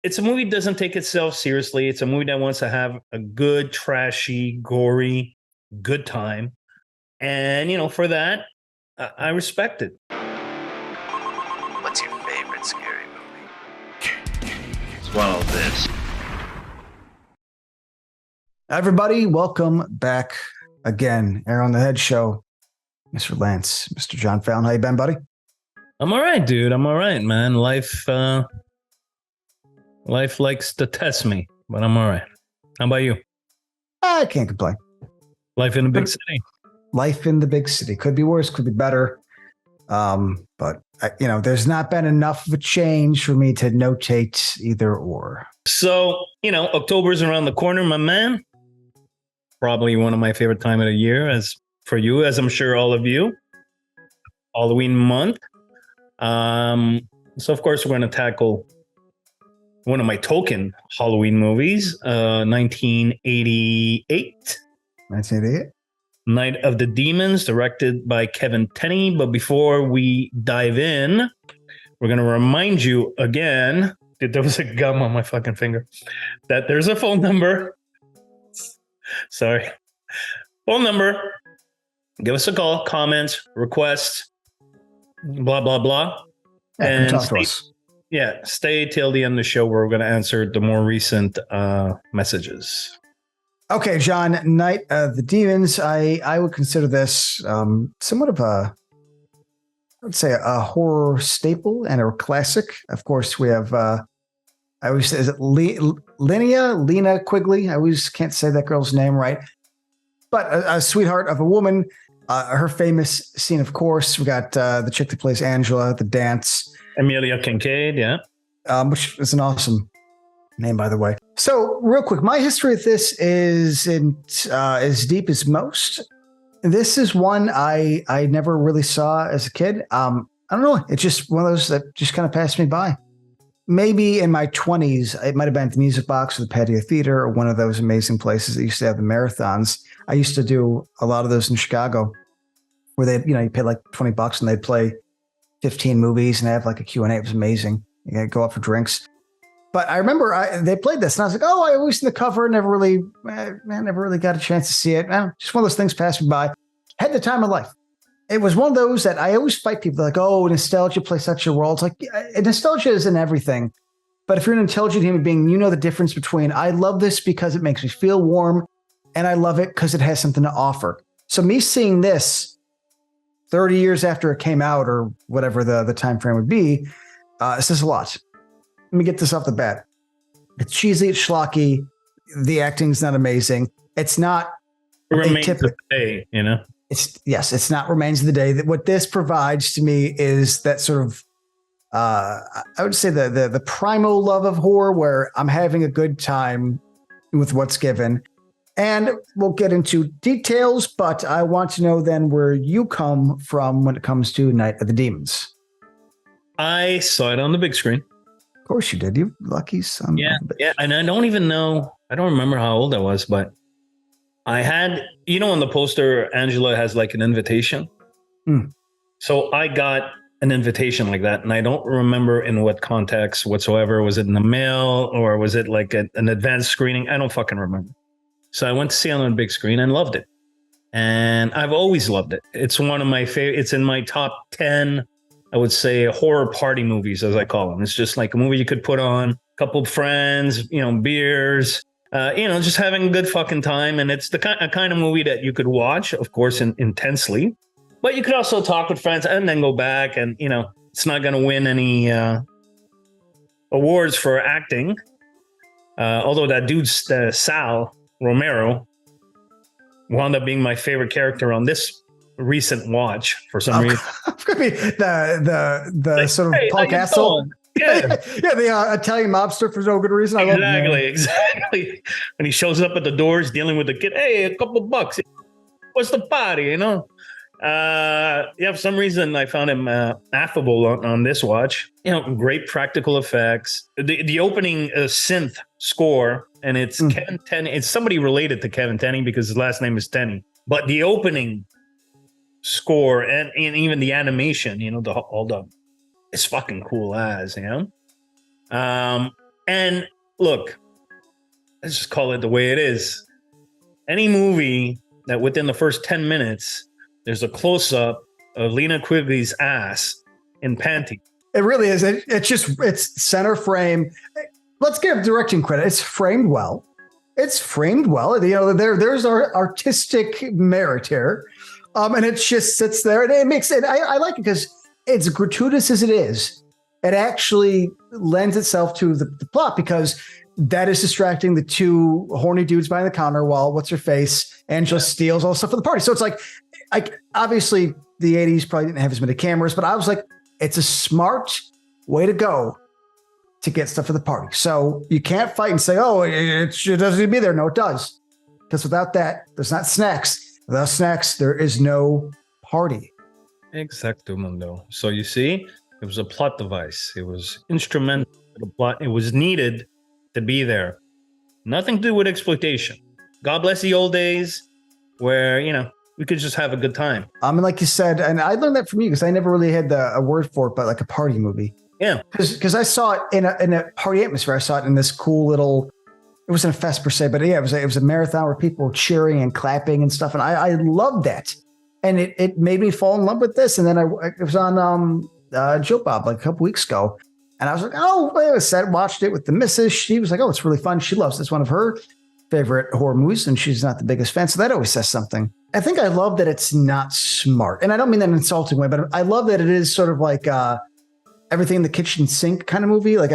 it's a movie that doesn't take itself seriously. It's a movie that wants to have a good, trashy, gory, good time. And, for that, I respect it. What's your favorite scary movie? Swallow this. Everybody, welcome back again. Arrow on the Head Show. Mr. Lance, Mr. John Fallon. How you been, buddy? I'm all right, dude. I'm all right, man. Life likes to test me, but I'm all right. How about you? I can't complain. Life in a big city. Life in the big city. Could be worse, could be better. But there's not been enough of a change for me to notate either or. So, October's around the corner, my man. Probably one of my favorite time of the year, as for you, as I'm sure all of you. Halloween month. So of course we're going to tackle one of my token Halloween movies, 1988. 1988. Night of the Demons, directed by Kevin Tenney. But before we dive in, we're going to remind you again, dude, there was a gum on my fucking finger, that there's a phone number. Sorry. Phone number. Give us a call, comments, requests, blah, blah, blah. Yeah, and talk to us. Yeah, stay till the end of the show where we're going to answer the more recent messages. Okay, John, Night of the Demons. I would consider this somewhat of a horror staple and a classic. Of course, we have, is it Lena Quigley? I always can't say that girl's name right. But a sweetheart of a woman. Her famous scene, of course, we got the chick that plays Angela, the dance. Amelia Kincaid, yeah. Which is an awesome name, by the way. So real quick, my history of this isn't as deep as most. This is one I never really saw as a kid. I don't know. It's just one of those that just kind of passed me by. Maybe in my 20s, it might have been at the Music Box or the Patio Theater or one of those amazing places that used to have the marathons. I used to do a lot of those in Chicago where they, you pay like $20 and they'd play 15 movies and they have like a Q&A. It was amazing. You gotta go out for drinks. But I remember they played this and I was like, oh, I always seen the cover. Never really got a chance to see it. Just one of those things passed me by. Had the time of life. It was one of those that I always fight people like, oh, nostalgia plays such a role. It's like nostalgia is in everything. But if you're an intelligent human being, you know the difference between I love this because it makes me feel warm and I love it because it has something to offer. So me seeing this 30 years after it came out or whatever the time frame would be, says a lot. Let me get this off the bat. It's cheesy, it's schlocky. The acting's not amazing. It's not Remains of the day, It's not Remains of the Day. That what this provides to me is that sort of I would say the primal love of horror where I'm having a good time with what's given. And we'll get into details, but I want to know then where you come from when it comes to Night of the Demons. I saw it on the big screen. Of course you did. You lucky son. Yeah. And I don't remember how old I was, but I had, on the poster, Angela has like an invitation. So I got an invitation like that. And I don't remember in what context whatsoever. Was it in the mail or was it like an advanced screening? I don't fucking remember. So I went to see it on the big screen and loved it. And I've always loved it. It's one of my favorite. It's in my top 10, I would say, horror party movies, as I call them. It's just like a movie you could put on, a couple of friends, beers, just having a good fucking time. And it's the kind of movie that you could watch, of course, intensely. But you could also talk with friends and then go back and, it's not going to win any awards for acting. Although that dude, Sal Romero, wound up being my favorite character on this recent watch for some reason. Could be the sort of Paul Castle. Yeah, the Italian mobster for no good reason. Exactly. When he shows up at the doors dealing with the kid, hey, a couple bucks. What's the party, for some reason I found him affable on this watch. Great practical effects. The opening synth score, and it's Kevin Tenney. It's somebody related to Kevin Tenney because his last name is Tenney. But the opening score and even the animation, it's fucking cool as, And And look, let's just call it the way it is. Any movie that within the first 10 minutes, there's a close-up of Lena Quigley's ass in panties. It really is. It's center frame. Let's give directing credit. It's framed well. There's our artistic merit here. And it just sits there, and it makes it. I like it because it's gratuitous as it is. It actually lends itself to the plot because that is distracting the two horny dudes behind the counter while what's her face Angela steals all the stuff for the party. So it's like obviously the 80s probably didn't have as many cameras, but I was like, it's a smart way to go to get stuff for the party. So you can't fight and say, oh, it doesn't need to be there. No, it does. Because without that, there's not snacks. Without snacks, there is no party. Exacto, Mundo. So you see, it was a plot device. It was instrumental to the plot. It was needed to be there. Nothing to do with exploitation. God bless the old days where, we could just have a good time. And like you said, and I learned that from you because I never really had a word for it, but like a party movie. Yeah. Because I saw it in a party atmosphere. I saw it in this cool little, it wasn't a fest per se, but yeah, it was a marathon where people were cheering and clapping and stuff. And I loved that. And it made me fall in love with this. And then it was on Joe Bob like a couple weeks ago. And I was like, oh, I watched it with the missus. She was like, oh, it's really fun. She loves it. It's one of her favorite horror movies, and she's not the biggest fan. So that always says something. I think I love that it's not smart. And I don't mean that in an insulting way, but I love that it is sort of like everything in the kitchen sink kind of movie. Like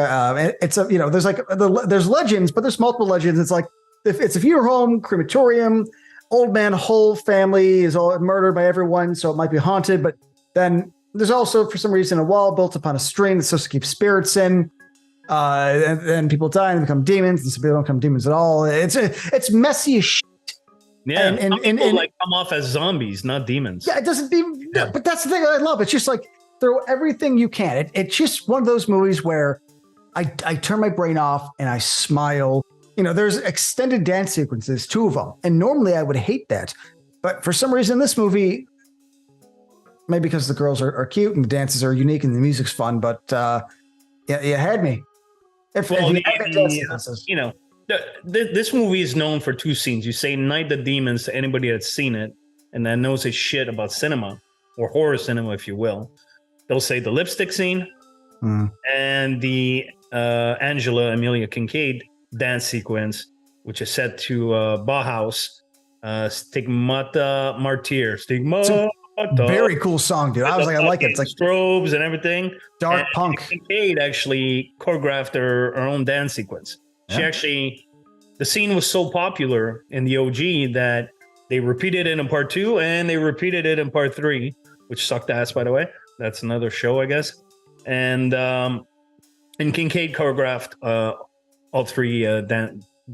it's there's legends, but there's multiple legends. It's like if it's a funeral home, crematorium, old man, whole family is all murdered by everyone. So it might be haunted, but then there's also, for some reason, a wall built upon a string that's supposed to keep spirits in. And then people die and become demons, and some people don't become demons at all. It's messy as shit. Yeah, and people come off as zombies, not demons. Yeah, it doesn't even. Yeah. But that's the thing I love. It's just like throw everything you can. It's just one of those movies where I turn my brain off and I smile. There's extended dance sequences, 2 of them, and normally I would hate that, but for some reason this movie. Maybe because the girls are cute and the dances are unique and the music's fun, but you had me. This movie is known for 2 scenes. You say Night the Demons to anybody that's seen it and that knows his shit about cinema or horror cinema, if you will. They'll say the lipstick scene and the Angela Amelia Kincaid dance sequence, which is set to Bauhaus, Stigmata Martyr. Stigmata. Very cool song, dude. I was like, I like it. It's like strobes and everything. Dark punk. Kincaid actually choreographed her own dance sequence. Yeah. The scene was so popular in the OG that they repeated it in part 2 and they repeated it in part 3, which sucked ass, by the way. That's another show, I guess. And Kincaid choreographed all 3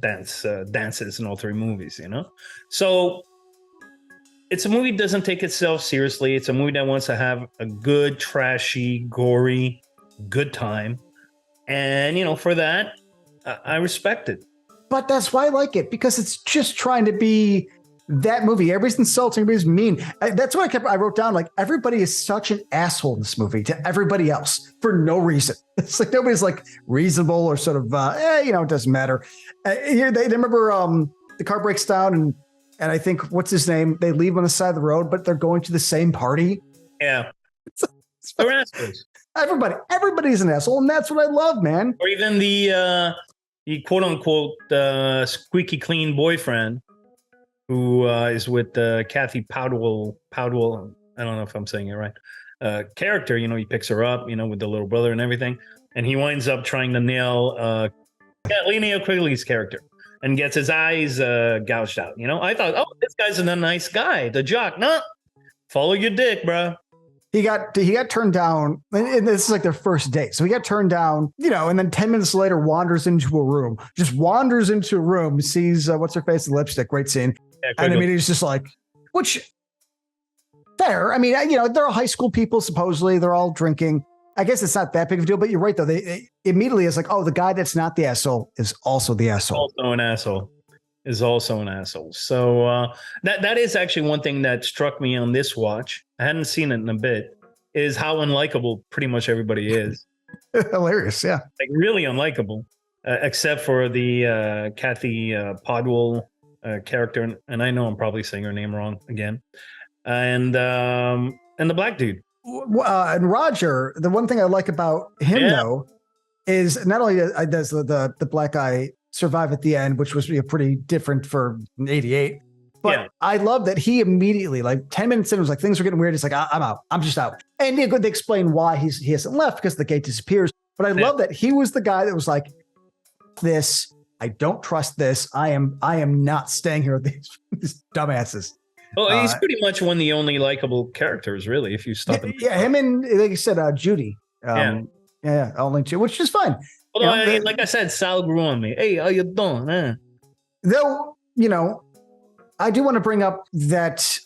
dances in all 3 movies. So. It's a movie that doesn't take itself seriously. It's a movie that wants to have a good, trashy, gory, good time. And, for that, I respect it. But that's why I like it, because it's just trying to be that movie. Everybody's insulting, everybody's mean. That's what I wrote down. Like, everybody is such an asshole in this movie to everybody else for no reason. It's like nobody's like reasonable or sort of, it doesn't matter. They remember the car breaks down and I think, what's his name? They leave on the side of the road, but they're going to the same party. Yeah. They're assholes. Everybody's an asshole, and that's what I love, man. Or even the quote unquote squeaky clean boyfriend who is with Kathy Powdwell. I don't know if I'm saying it right. Character, he picks her up, with the little brother and everything, and he winds up trying to nail Linnea Quigley's character. And gets his eyes gouged out. I thought, oh, this guy's a nice guy, the jock. No, follow your dick, bro. He got turned down, and this is like their first date. So he got turned down, and then 10 minutes later wanders into a room, sees what's her face, the lipstick, great scene. Yeah, and he's just like, which fair. I mean, they're all high school people, supposedly. They're all drinking. I guess it's not that big of a deal, but you're right, though. They immediately it's like, oh, the guy that's not the asshole is also the asshole. Also an asshole. So that is actually one thing that struck me on this watch. I hadn't seen it in a bit, is how unlikable pretty much everybody is. Hilarious, yeah. Like really unlikable. except for the Kathy Podwell character, and I know I'm probably saying her name wrong again, and the black dude. And Roger, the one thing I like about him though is not only does the black guy survive at the end, which was pretty different for '88. But I love that he immediately, like 10 minutes in, was like, things are getting weird. He's like, I'm out. I'm just out. And they explain why he hasn't left because the gate disappears. But I love that he was the guy that was like, this, I don't trust this. I am not staying here with these dumbasses. Well, he's pretty much one of the only likable characters, really, if you stop and him and, like you said, Judy. Only two, which is fine. Although, like I said, Sal grew on me. Hey, how you doing? Though, I do want to bring up that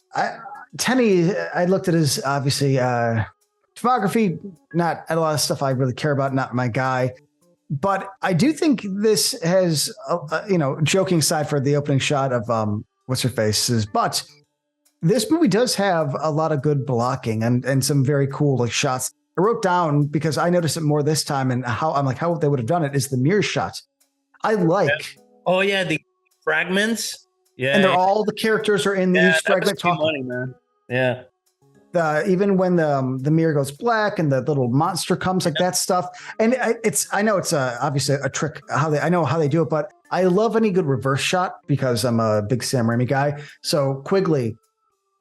Tenny, I looked at his, obviously, filmography, not a lot of stuff I really care about, not my guy. But I do think this has, joking aside for the opening shot of what's-her-face's butt, this movie does have a lot of good blocking and some very cool shots. I wrote down, because I noticed it more this time, and how they would have done it is the mirror shot. I like. Yeah. Oh, yeah, the fragments. Yeah, and all the characters are in each fragment talking. Funny, man. Yeah. Even when the mirror goes black and the little monster comes, like that stuff. And I know it's obviously a trick I know how they do it, but I love any good reverse shot because I'm a big Sam Raimi guy. So Quigley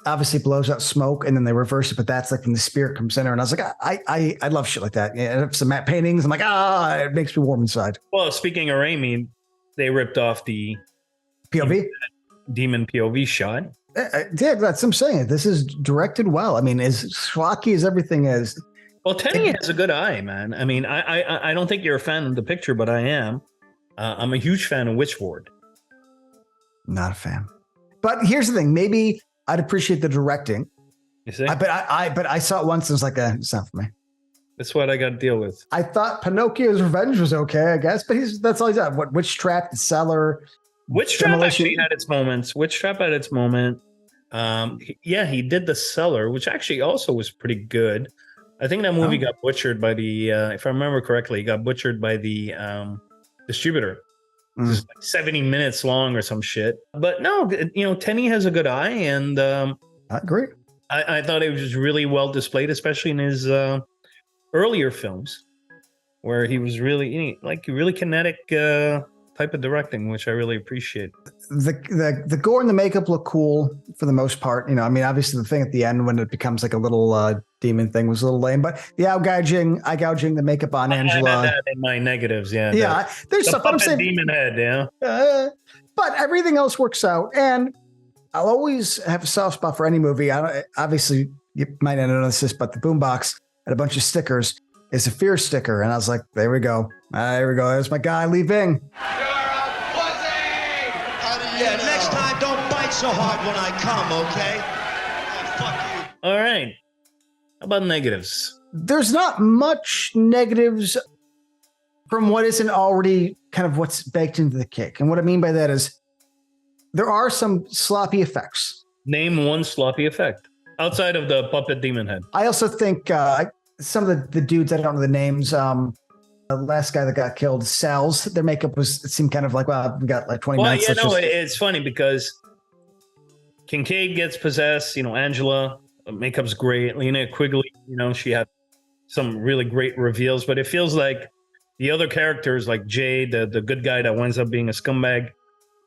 obviously blows out smoke and then they reverse it, but that's like when the spirit comes in there. And I was like, I love shit like that. Yeah, some matte paintings. I'm like, it makes me warm inside. Well, speaking of Raimi, they ripped off the POV. Demon POV shot. Yeah, that's what I'm saying. This is directed well. I mean, as schlocky as everything is. Well, Tenny has a good eye, man. I mean, I don't think you're a fan of the picture, but I am. I'm a huge fan of Witchward. Not a fan. But here's the thing. Maybe I'd appreciate the directing. You see? But I saw it once and was like, it's not for me. That's what I got to deal with. I thought Pinocchio's Revenge was okay, I guess, but that's all he's done. What Witch Trap, The Cellar. Witch Trap actually had its moments. Witch Trap had its moment. He did The Cellar, which actually also was pretty good. I think that movie got butchered by the, if I remember correctly, got butchered by the distributor. It's like 70 minutes long or some shit. But no, Tenny has a good eye, and I agree. I thought it was really well displayed, especially in his earlier films, where he was really really kinetic type of directing, which I really appreciate. The gore and the makeup look cool for the most part. I mean, obviously the thing at the end when it becomes like a little demon thing was a little lame, but the eye gouging, the makeup on Angela. I had that in my negatives, yeah. Yeah, there's stuff I'm saying. Demon head, yeah. But everything else works out, and I'll always have a soft spot for any movie. Obviously, you might not know this, but the boombox had a bunch of stickers. It's a fear sticker, and I was like, there we go. There we go. There's my guy, Lee Bing. Yeah, next time don't bite so hard when I come, okay? Oh, fuck you. All right. How about negatives? There's not much negatives from what isn't already kind of what's baked into the cake. And what I mean by that is there are some sloppy effects. Name one sloppy effect outside of the puppet demon head. I also think some of the dudes, I don't know the names, the last guy that got killed, Sal's, their makeup seemed kind of like, well, we got like 20 minutes. Yeah, no, it's funny because Kincaid gets possessed, Angela, makeup's great. Lena Quigley, she had some really great reveals, but it feels like the other characters like Jay, the good guy that winds up being a scumbag,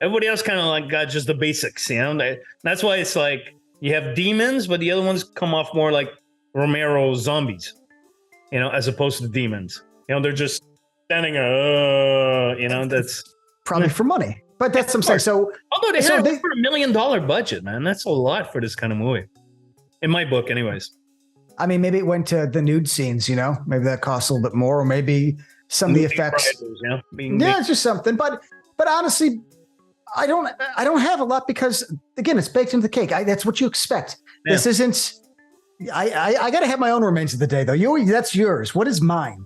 everybody else kind of like got just the basics, That's why it's like you have demons, but the other ones come off more like Romero zombies, as opposed to demons. They're just standing, that's probably for money, but that's what I'm saying. So, although they had over $1 million budget, man, that's a lot for this kind of movie, in my book, anyways. I mean, maybe it went to the nude scenes, maybe that costs a little bit more, or maybe some of the effects. It's just something. But honestly, I don't have a lot because again, it's baked into the cake. That's what you expect. Yeah. This isn't. I got to have my own remains of the day though. That's yours. What is mine?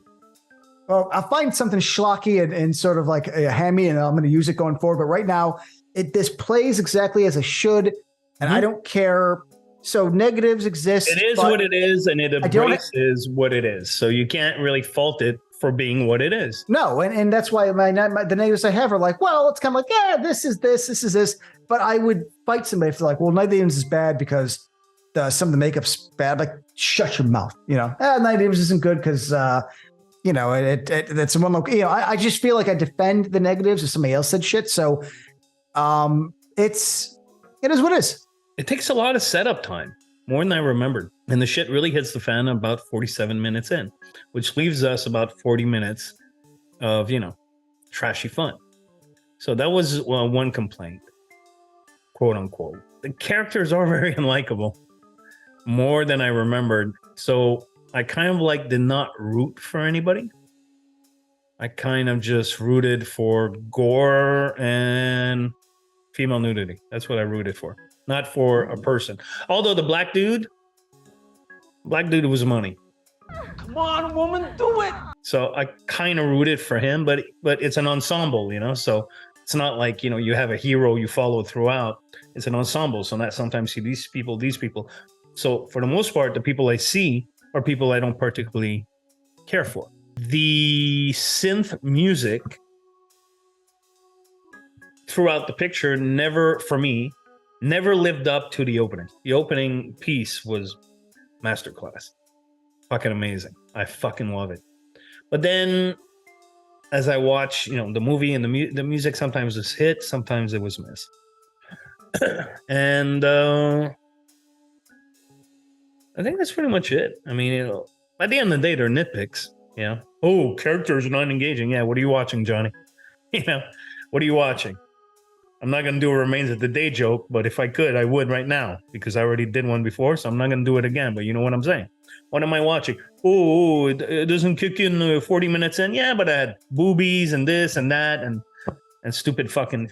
Well, I'll find something schlocky and sort of like a hammy, and I'm going to use it going forward. But right now, this plays exactly as it should, and I don't care. So negatives exist. It is what it is, and it embraces what it is. So you can't really fault it for being what it is. No, and that's why the negatives I have are like, well, it's kind of like, yeah, this is this. But I would fight somebody if they're like, well, Night of the Demons is bad because some of the makeup's bad. Like, shut your mouth. Night of the Demons isn't good because it's one local. I just feel like I defend the negatives if somebody else said shit. So, it is what it is. It takes a lot of setup time, more than I remembered. And the shit really hits the fan about 47 minutes in, which leaves us about 40 minutes of, trashy fun. So that was one complaint, quote unquote. The characters are very unlikable, more than I remembered. So I kind of did not root for anybody. I kind of just rooted for gore and female nudity. That's what I rooted for, not for a person. Although the black dude was money. Come on, woman, do it. So I kind of rooted for him, but it's an ensemble, so it's not like, you have a hero you follow throughout. It's an ensemble. So not sometimes see these people. So for the most part, the people I see are people I don't particularly care for. The synth music throughout the picture never lived up to the opening. The opening piece was masterclass. Fucking amazing. I fucking love it. But then as I watch, the movie and the music sometimes was hit, sometimes it was miss. And I think that's pretty much it. I mean, at the end of the day, they're nitpicks. Oh, characters are not engaging. Yeah, what are you watching, Johnny? What are you watching? I'm not going to do a Remains of the Day joke, but if I could, I would right now because I already did one before, so I'm not going to do it again. But you know what I'm saying? What am I watching? Oh, it doesn't kick in 40 minutes in. Yeah, but I had boobies and this and that and stupid fucking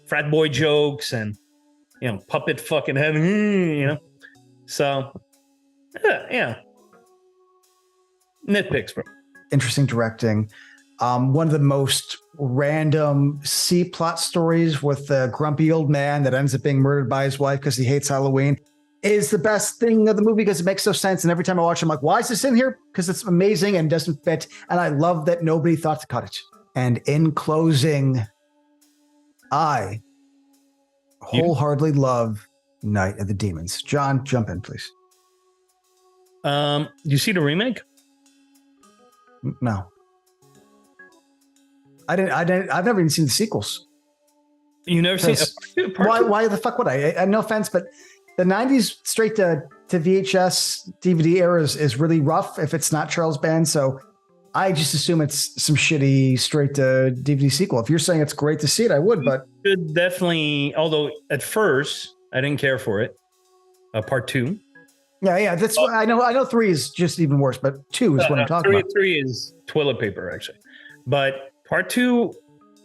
frat boy jokes and, puppet fucking head. So, yeah. Nitpicks, bro. Interesting directing. One of the most random C-plot stories with the grumpy old man that ends up being murdered by his wife because he hates Halloween is the best thing of the movie because it makes no sense. And every time I watch it, I'm like, why is this in here? Because it's amazing and doesn't fit. And I love that nobody thought to cut it. And in closing, I wholeheartedly love Night of the Demons. John, jump in, please. You see the remake? No. I didn't. I've never even seen the sequels. You never seen why the fuck would I? No offense, but the 90s straight to VHS DVD era is really rough if it's not Charles Band. So I just assume it's some shitty straight to DVD sequel. If you're saying it's great to see it, I would, but should definitely, although at first I didn't care for it. Part 2. Yeah, that's what I know. I know 3 is just even worse, but 2 is what I'm talking about. 3 is toilet paper, actually. But Part 2,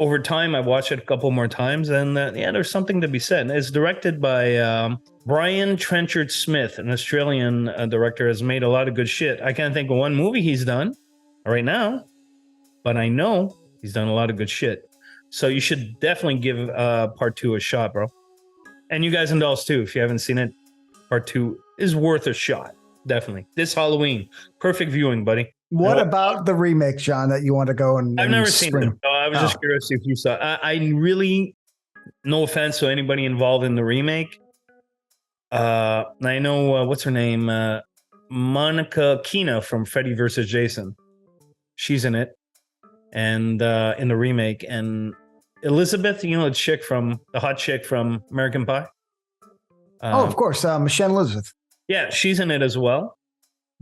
over time, I watched it a couple more times, and there's something to be said. It's directed by Brian Trenchard Smith, an Australian director, has made a lot of good shit. I can't think of one movie he's done right now, but I know he's done a lot of good shit. So you should definitely give Part 2 a shot, bro. And you guys and dolls too, if you haven't seen it. Part 2 is worth a shot, definitely. This Halloween, perfect viewing, buddy. What about the remake, John, that you want to go and I've never seen it. So I was just curious if you saw. I really, no offense to anybody involved in the remake. I know what's her name, Monica Keena from Freddy vs. Jason. She's in it, and in the remake, and Elizabeth, the hot chick from American Pie. Of course, Michelle Elizabeth. Yeah, she's in it as well.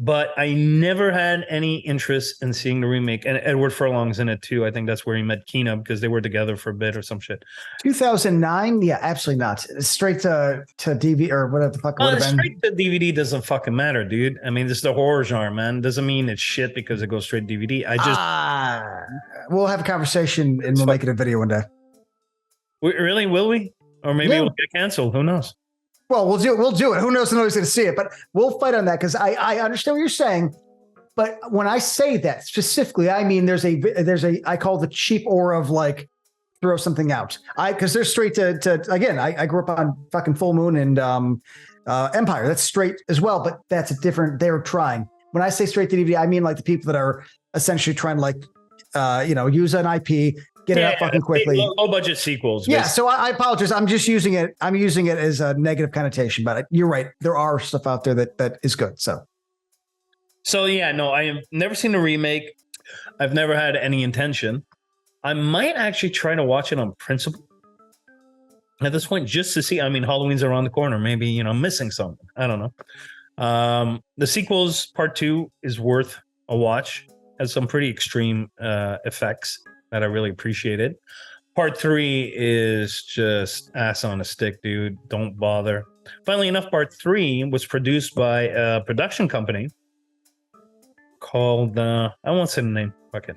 But I never had any interest in seeing the remake. And Edward Furlong's in it too. I think that's where he met Keena because they were together for a bit or some shit. 2009? Yeah, absolutely not. Straight to DVD or whatever the fuck it would have been. Straight to DVD doesn't fucking matter, dude. I mean, this is the horror genre, man. Doesn't mean it's shit because it goes straight to DVD. We'll have a conversation and we'll make it a video one day. Really? Will we? Or maybe we'll get canceled. Who knows? Well, we'll do it. Who knows? Nobody's going to see it, but we'll fight on that because I understand what you're saying. But when I say that specifically, I mean there's a I call the cheap aura of like throw something out. Because they're straight to again. I grew up on fucking Full Moon and Empire. That's straight as well, but that's a different. They're trying. When I say straight to DVD, I mean like the people that are essentially trying to use an IP, get it up fucking quickly. Low budget sequels. Yeah, so I apologize. I'm just using it. I'm using it as a negative connotation, but you're right. There are stuff out there that is good. So yeah, no, I have never seen a remake. I've never had any intention. I might actually try to watch it on principle at this point, just to see. I mean, Halloween's around the corner. Maybe I'm missing something. I don't know. The sequels, part 2 is worth a watch. Has some pretty extreme effects that I really appreciated. Part 3 is just ass on a stick, dude. Don't bother. Funnily enough, part 3 was produced by a production company called I won't say the name. Fuck it.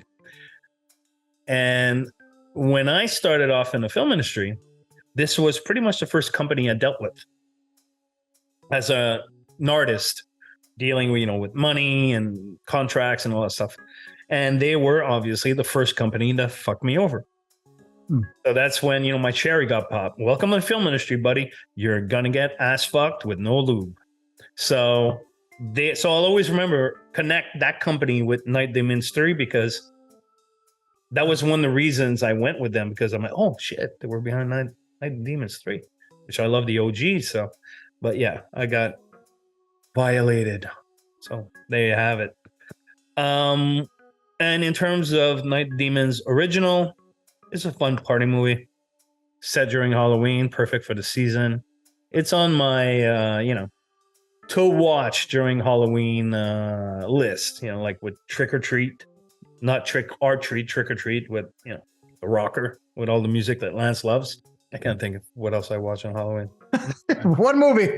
And when I started off in the film industry, this was pretty much the first company I dealt with as an artist, dealing with with money and contracts and all that stuff. And they were obviously the first company to fuck me over. So that's when my cherry got popped. Welcome to the film industry, buddy. You're gonna get ass fucked with no lube. So I'll always connect that company with Night Demons 3, because that was one of the reasons I went with them, because I'm like, oh shit, they were behind Night Demons 3, which I love the OG. So, but yeah, I got violated. So there you have it. And in terms of Night Demons original, it's a fun party movie set during Halloween, perfect for the season. It's on my to watch during Halloween list, like with Trick or Treat, not Trick or Treat, Trick or Treat with the rocker with all the music that Lance loves. I can't think of what else I watch on Halloween. One movie.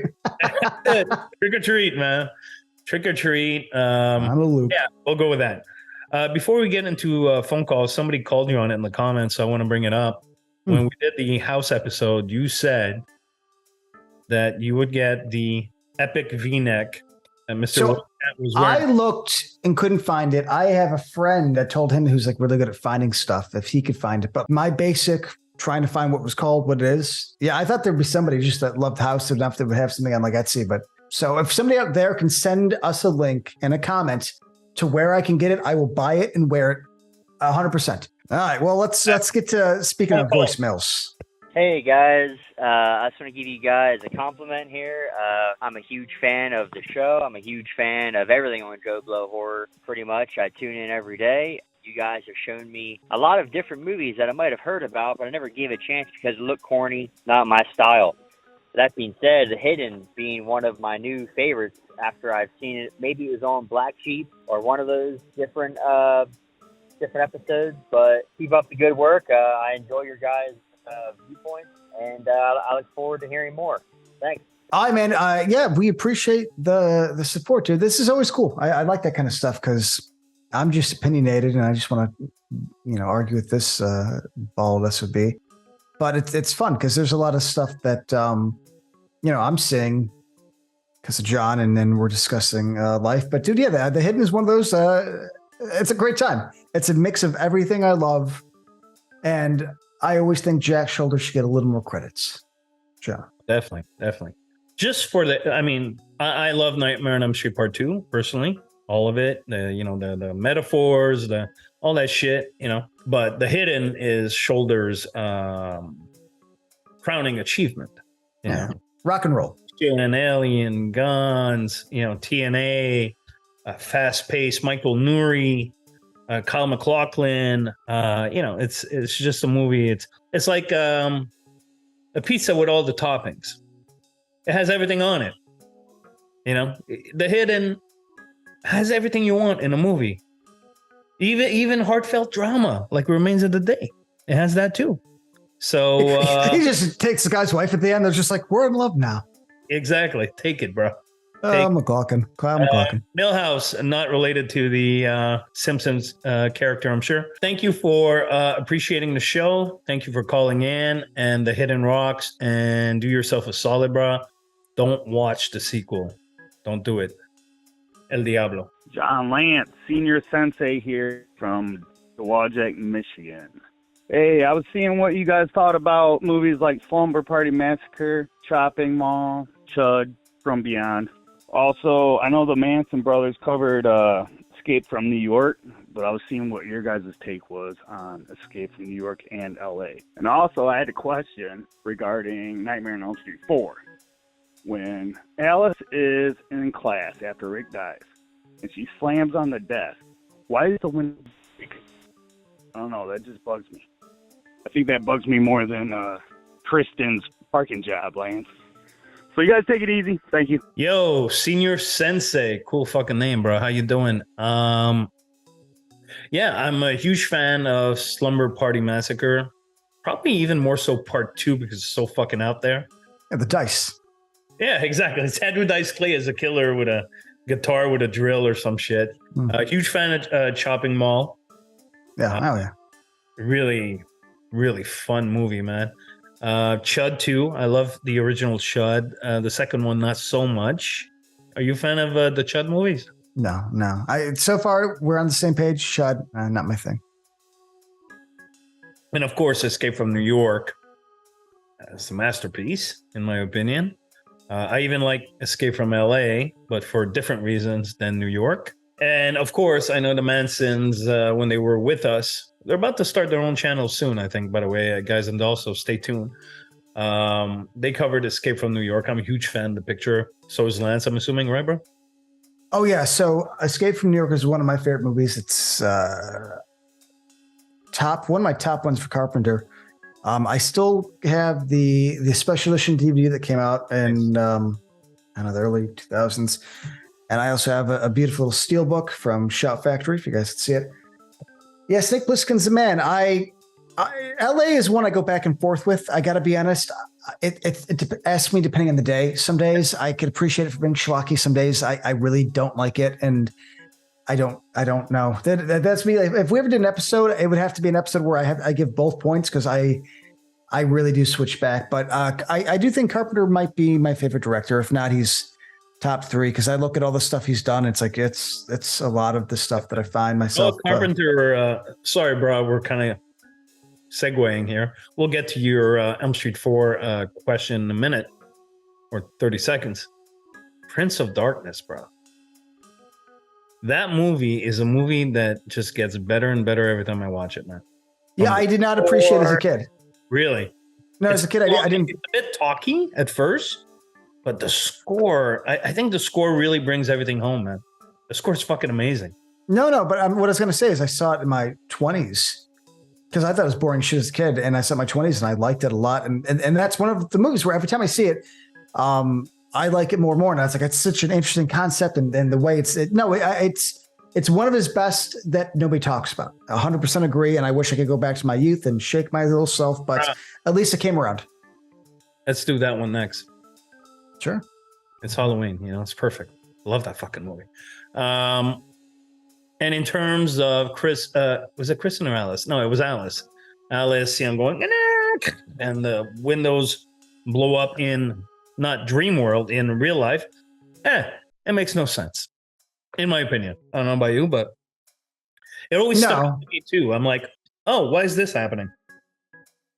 Trick or Treat, man. Trick or Treat. I'm a loop. Yeah, we'll go with that. Before we get into phone calls, somebody called you on it in the comments, so I want to bring it up. When we did the house episode, you said that you would get the epic V-neck that Mr. So was wearing. I looked and couldn't find it. I have a friend that told him, who's like really good at finding stuff, if he could find it. But my basic trying to find what it is. Yeah, I thought there'd be somebody just that loved house enough that would have something on like Etsy. But so if somebody out there can send us a link and a comment to where I can get it, I will buy it and wear it 100%. All right. Well, let's get to speaking of voicemails. Hey guys, I just want to give you guys a compliment here. I'm a huge fan of the show. I'm a huge fan of everything on Joe Blow Horror, pretty much. I tune in every day. You guys have shown me a lot of different movies that I might have heard about, but I never gave a chance because it looked corny, not my style. That being said, The Hidden being one of my new favorites after I've seen it. Maybe it was on Black Sheep or one of those different episodes, but keep up the good work. I enjoy your guys' viewpoints, and I look forward to hearing more. Thanks. Hi, man. Yeah, we appreciate the support, dude. This is always cool. I like that kind of stuff because I'm just opinionated and I just want to, argue with this ball of SOB. But it's fun because there's a lot of stuff that, I'm seeing because of John, and then we're discussing life. But dude, yeah, the Hidden is one of those. It's a great time. It's a mix of everything I love, and I always think Jack Shoulder should get a little more credits. John, Definitely. Just for I love Nightmare on Elm Street Part 2 personally, all of it. The metaphors, all that shit. But The Hidden is Shoulder's crowning achievement. Rock and roll. And Alien, Guns, TNA, Fast Pace, Michael Nouri, Kyle MacLachlan. It's just a movie. It's like a pizza with all the toppings. It has everything on it. The Hidden has everything you want in a movie. Even heartfelt drama like Remains of the Day. It has that too. So he just takes the guy's wife at the end. They're just like, we're in love now. Exactly. Take it, bro. Kyle MacLachlan. Millhouse, not related to the Simpsons character, I'm sure. Thank you for appreciating the show. Thank you for calling in, and The Hidden rocks. And do yourself a solid, bro. Don't watch the sequel. Don't do it. El Diablo. John Lance, senior sensei here from Dowagiac, Michigan. Hey, I was seeing what you guys thought about movies like Slumber Party Massacre, Chopping Mall, Chud, From Beyond. Also, I know the Manson brothers covered Escape from New York, but I was seeing what your guys' take was on Escape from New York and L.A. And also, I had a question regarding Nightmare on Elm Street 4. When Alice is in class after Rick dies, and she slams on the desk, why is the window break? I don't know, that just bugs me. I think that bugs me more than Tristan's parking job, Lance. So you guys take it easy. Thank you. Yo, Senior Sensei. Cool fucking name, bro. How you doing? Yeah, I'm a huge fan of Slumber Party Massacre. Probably even more so part 2 because it's so fucking out there. Yeah, the dice. Yeah, exactly. It's Andrew Dice Clay as a killer with a guitar with a drill or some shit. Huge fan of Chopping Mall. Yeah, oh yeah. Really, really fun movie, man. Chud 2. I love the original Chud. The second one, not so much. Are you a fan of the Chud movies? No. So far, we're on the same page. Chud, not my thing. And of course, Escape from New York. It's a masterpiece, in my opinion. I even like Escape from LA, but for different reasons than New York. And of course, I know the Mansons, when they were with us, they're about to start their own channel soon, I think, by the way, guys, and also stay tuned. They covered Escape from New York. I'm a huge fan of the picture. So is Lance, I'm assuming, right, bro? Oh, yeah. So Escape from New York is one of my favorite movies. It's one of my top ones for Carpenter. I still have the special edition DVD that came out in the early 2000s. And I also have a beautiful little steel book from Shout Factory, if you guys can see it. Yeah, Snake Plissken's the man. LA is one I go back and forth with. I got to be honest. It asks me depending on the day. Some days I could appreciate it for being schlocky. Some days I really don't like it. And I don't know. That's me. If we ever did an episode, it would have to be an episode where I give both points because I really do switch back. But I do think Carpenter might be my favorite director. If not, he's top 3 because I look at all the stuff he's done. It's like it's a lot of the stuff that I find myself. Well, Carpenter. Sorry, bro. We're kind of segueing here. We'll get to your Elm Street 4 question in a minute or 30 seconds. Prince of Darkness, bro. That movie is a movie that just gets better and better every time I watch it, man. Yeah, I did not appreciate it as a kid. Really? No, as a kid, I didn't. It's a bit talky at first, but the score, I think the score really brings everything home, man. The score's fucking amazing. No, but what I was going to say is I saw it in my 20s because I thought it was boring shit as a kid, and I saw it in my 20s and I liked it a lot. And that's one of the movies where every time I see it, I like it more and more. And I was like, it's such an interesting concept, and the way it's one of his best that nobody talks about. 100% agree, and I wish I could go back to my youth and shake my little self, but at least it came around. Let's do that one next. Sure. It's Halloween, it's perfect. Love that fucking movie. And in terms of Chris, was it Kristen or Alice? No, it was Alice. Alice, going, and the windows blow up in not dream world, in real life. It makes no sense, in my opinion. I don't know about you, but it always stuck with me too. I'm like, oh, why is this happening?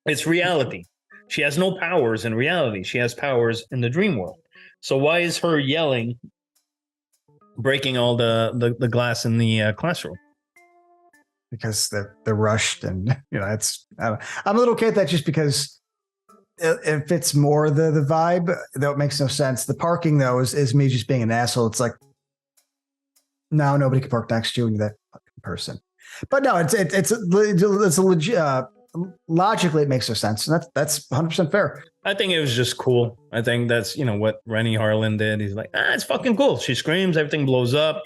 It's reality. She has no powers in reality. She has powers in the dream world. So why is her yelling, breaking all the glass in the classroom? Because they're rushed, and I'm a little okay with that just because it fits more the vibe. Though it makes no sense. The parking though is me just being an asshole. It's like, no, nobody can park next to you and you're that fucking person. But no, it's a legit. Logically, it makes no sense. And that's 100% fair. I think it was just cool. I think that's, what Rennie Harlan did. He's like, it's fucking cool. She screams, everything blows up.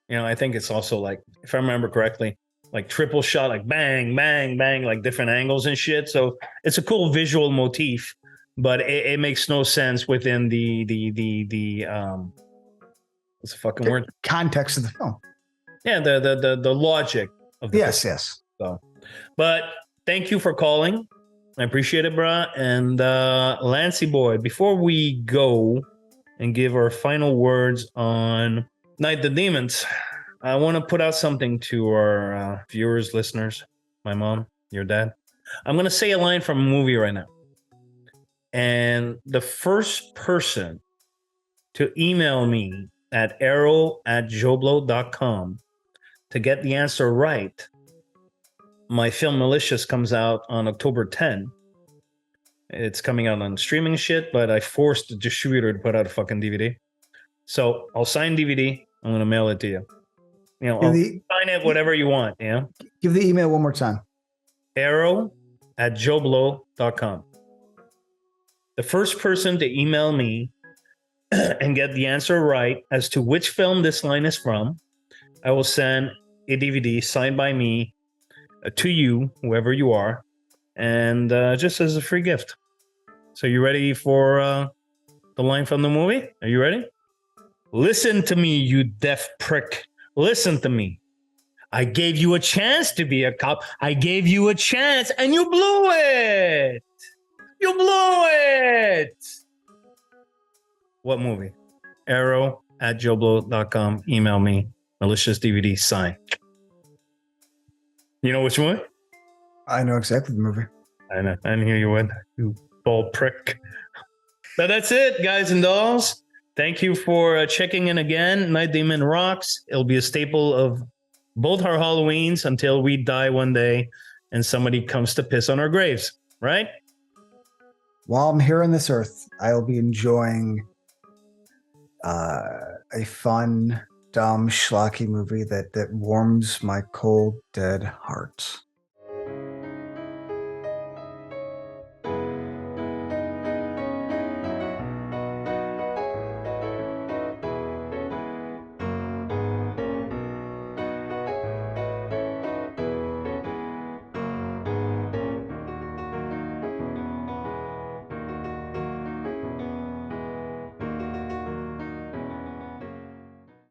I think it's also like, if I remember correctly, like triple shot, like bang, bang, bang, like different angles and shit. So it's a cool visual motif, but it makes no sense within the what's the fucking word? Context of the film. Yeah, the logic of the yes, film. Yes. So, but thank you for calling. I appreciate it, brah. And Lancey boy, before we go and give our final words on Night the Demons, I want to put out something to our viewers, listeners, my mom, your dad. I'm going to say a line from a movie right now. And the first person to email me at arrow@joblo.com to get the answer right, my film Malicious comes out on October 10. It's coming out on streaming shit, but I forced the distributor to put out a fucking DVD. So I'll sign DVD. I'm going to mail it to you. You know, I'll sign it whatever you want. Yeah. Give the email one more time. Arrow@joeblow.com. The first person to email me and get the answer right as to which film this line is from, I will send a DVD signed by me to you, whoever you are, and just as a free gift. So you ready for the line from the movie? Are you ready? Listen to me, you deaf prick. Listen to me. I gave you a chance to be a cop. I gave you a chance and you blew it. You blew it. What movie? Arrow@joeblow.com. Email me. Malicious DVD sign. You know which one? I know exactly the movie. I know. I knew you would. You bald prick. But that's it, guys and dolls. Thank you for checking in again. Night Demon rocks. It'll be a staple of both our Halloweens until we die one day and somebody comes to piss on our graves, right? While I'm here on this earth, I'll be enjoying a fun, dumb, schlocky movie that warms my cold, dead heart.